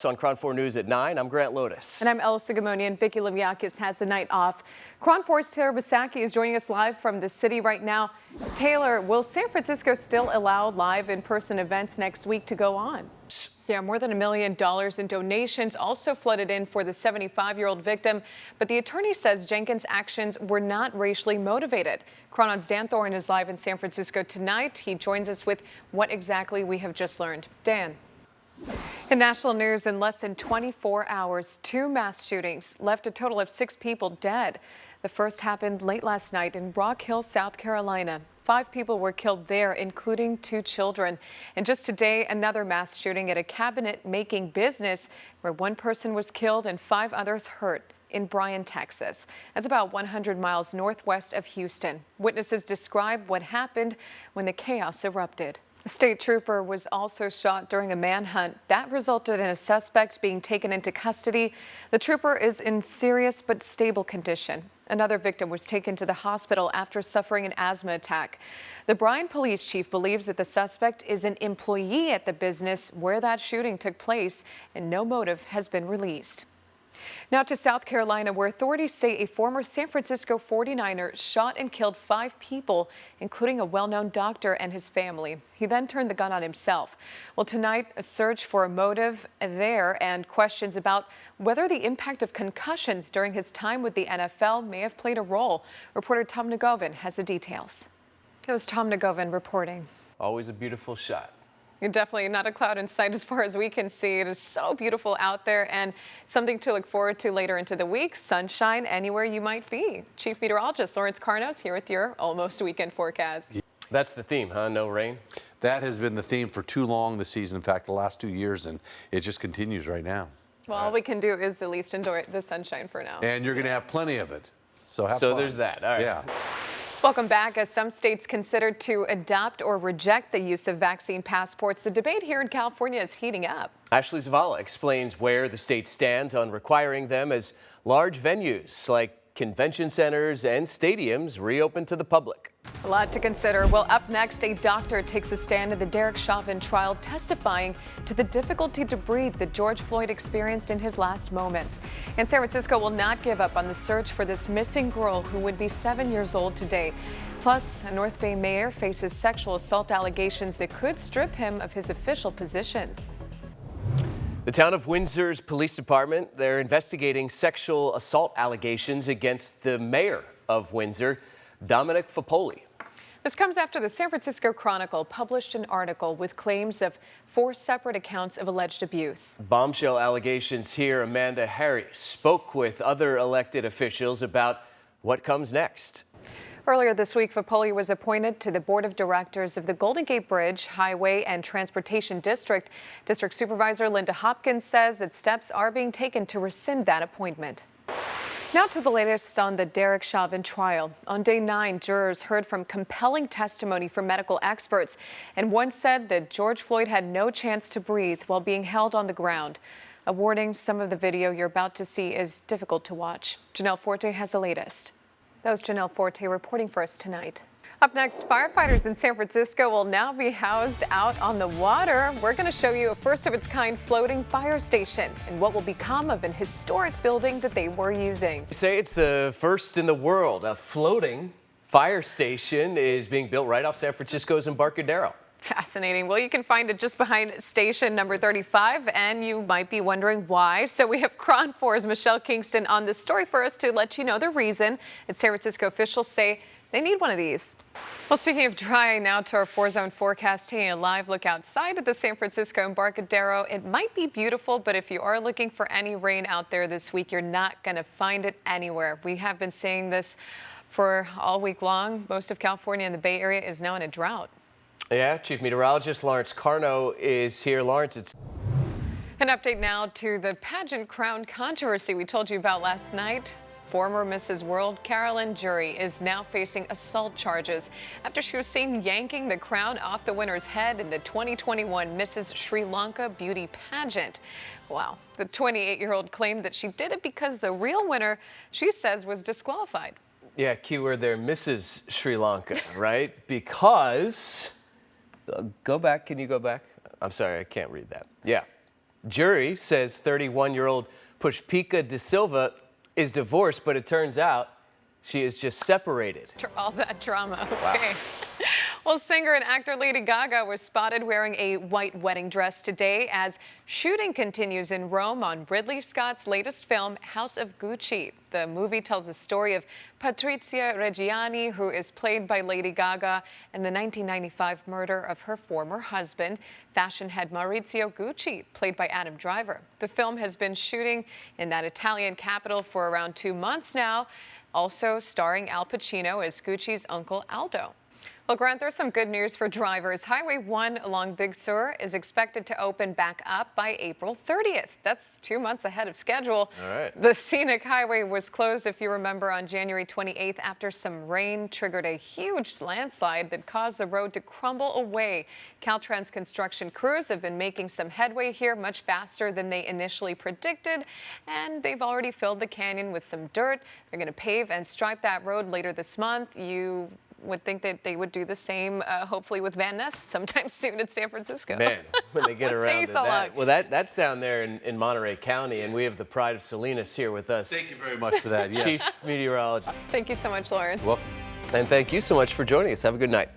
On Cron 4 News at 9, I'm Grant Lotus. And I'm Sogomonian. Vicky Leviakis has the night off. Cron 4's Taylor Basaki is joining us live from the city right now. Taylor, will San Francisco still allow live in-person events next week to go on? Yeah, more than $1 million in donations also flooded in for the 75-year-old victim. But the attorney says Jenkins' actions were not racially motivated. Cron-On's Dan Thorne is live in San Francisco tonight. He joins us with what exactly we have just learned. Dan. In national news, in less than 24 hours, 2 mass shootings left a total of 6 people dead. The first happened late last night in Rock Hill, South Carolina. 5 people were killed there, including 2 children. And just today, another mass shooting at a cabinet-making business where 1 person was killed and 5 others hurt in Bryan, Texas. That's about 100 miles northwest of Houston. Witnesses describe what happened when the chaos erupted. A state trooper was also shot during a manhunt. That resulted in a suspect being taken into custody. The trooper is in serious but stable condition. Another victim was taken to the hospital after suffering an asthma attack. The Bryan police chief believes that the suspect is an employee at the business where that shooting took place, and no motive has been released. Now to South Carolina, where authorities say a former San Francisco 49er shot and killed 5 people, including a well-known doctor and his family. He then turned the gun on himself. Well, tonight, a search for a motive there and questions about whether the impact of concussions during his time with the NFL may have played a role. Reporter Tom Nagovin has the details. It was Tom Nagovin reporting. Always a beautiful shot. You're definitely not a cloud in sight as far as we can see. It is so beautiful out there and something to look forward to later into the week. Sunshine anywhere you might be. Chief Meteorologist Lawrence Carnos here with your almost weekend forecast. That's the theme, huh? No rain? That has been the theme for too long this season. In fact, the last 2 years, and it just continues right now. Well, all we can do is at least enjoy the sunshine for now. And you're going to have plenty of it. So have fun. There's that. All right. Yeah. Welcome back. As some states consider to adopt or reject the use of vaccine passports, the debate here in California is heating up. Ashley Zavala explains where the state stands on requiring them as large venues like convention centers and stadiums reopen to the public. A lot to consider. Well, up next, a doctor takes a stand in the Derek Chauvin trial, testifying to the difficulty to breathe that George Floyd experienced in his last moments. And San Francisco will not give up on the search for this missing girl who would be 7 years old today. Plus, a North Bay mayor faces sexual assault allegations that could strip him of his official positions. The town of Windsor's police department, they're investigating sexual assault allegations against the mayor of Windsor, Dominic Fapoli. This comes after the San Francisco Chronicle published an article with claims of 4 separate accounts of alleged abuse. Bombshell allegations here. Amanda Harry spoke with other elected officials about what comes next. Earlier this week, Fapoli was appointed to the board of directors of the Golden Gate Bridge Highway and Transportation District. District Supervisor Linda Hopkins says that steps are being taken to rescind that appointment. Now to the latest on the Derek Chauvin trial. On day 9, jurors heard from compelling testimony from medical experts, and one said that George Floyd had no chance to breathe while being held on the ground. A warning, some of the video you're about to see is difficult to watch. Janelle Forte has the latest. That was Janelle Forte reporting for us tonight. Up next, firefighters in San Francisco will now be housed out on the water. We're going to show you a first-of-its-kind floating fire station and what will become of an historic building that they were using. They say it's the first in the world. A floating fire station is being built right off San Francisco's Embarcadero. Fascinating. Well, you can find it just behind station number 35, and you might be wondering why. So we have Cron 4's Michelle Kingston on this story for us to let you know the reason. And San Francisco officials say they need one of these. Well, speaking of dry, now to our 4-zone forecast, taking a live look outside at the San Francisco Embarcadero. It might be beautiful, but if you are looking for any rain out there this week, you're not going to find it anywhere. We have been saying this for all week long. Most of California and the Bay Area is now in a drought. Yeah, Chief Meteorologist Lawrence Carno is here. Lawrence, it's an update now to the pageant crown controversy we told you about last night. Former Mrs. World Carolyn Jury is now facing assault charges after she was seen yanking the crown off the winner's head in the 2021 Mrs. Sri Lanka beauty pageant. Wow. The 28-year-old claimed that she did it because the real winner, she says, was disqualified. Yeah, keyword there, Mrs. Sri Lanka, right? Because, go back, can you go back? I'm sorry, I can't read that. Yeah. Jury says 31-year-old Pushpika De Silva is divorced, but it turns out she is just separated. All that drama. Okay. Well, singer and actor Lady Gaga was spotted wearing a white wedding dress today as shooting continues in Rome on Ridley Scott's latest film, House of Gucci. The movie tells the story of Patrizia Reggiani, who is played by Lady Gaga, and the 1995 murder of her former husband, fashion head Maurizio Gucci, played by Adam Driver. The film has been shooting in that Italian capital for around 2 months now, also starring Al Pacino as Gucci's uncle Aldo. Well, Grant, there's some good news for drivers. Highway 1 along Big Sur is expected to open back up by April 30th. That's 2 months ahead of schedule. All right. The scenic highway was closed, if you remember, on January 28th after some rain triggered a huge landslide that caused the road to crumble away. Caltrans construction crews have been making some headway here, much faster than they initially predicted, and they've already filled the canyon with some dirt. They're going to pave and stripe that road later this month. You would think that they would do the same, hopefully with Van Ness sometime soon in San Francisco. Man, when they get around to so long. that. Well, that's down there in Monterey County, and we have the pride of Salinas here with us. Thank you very much for that. Yes. Chief Meteorologist. Thank you so much, Lawrence. Welcome. And thank you so much for joining us. Have a good night.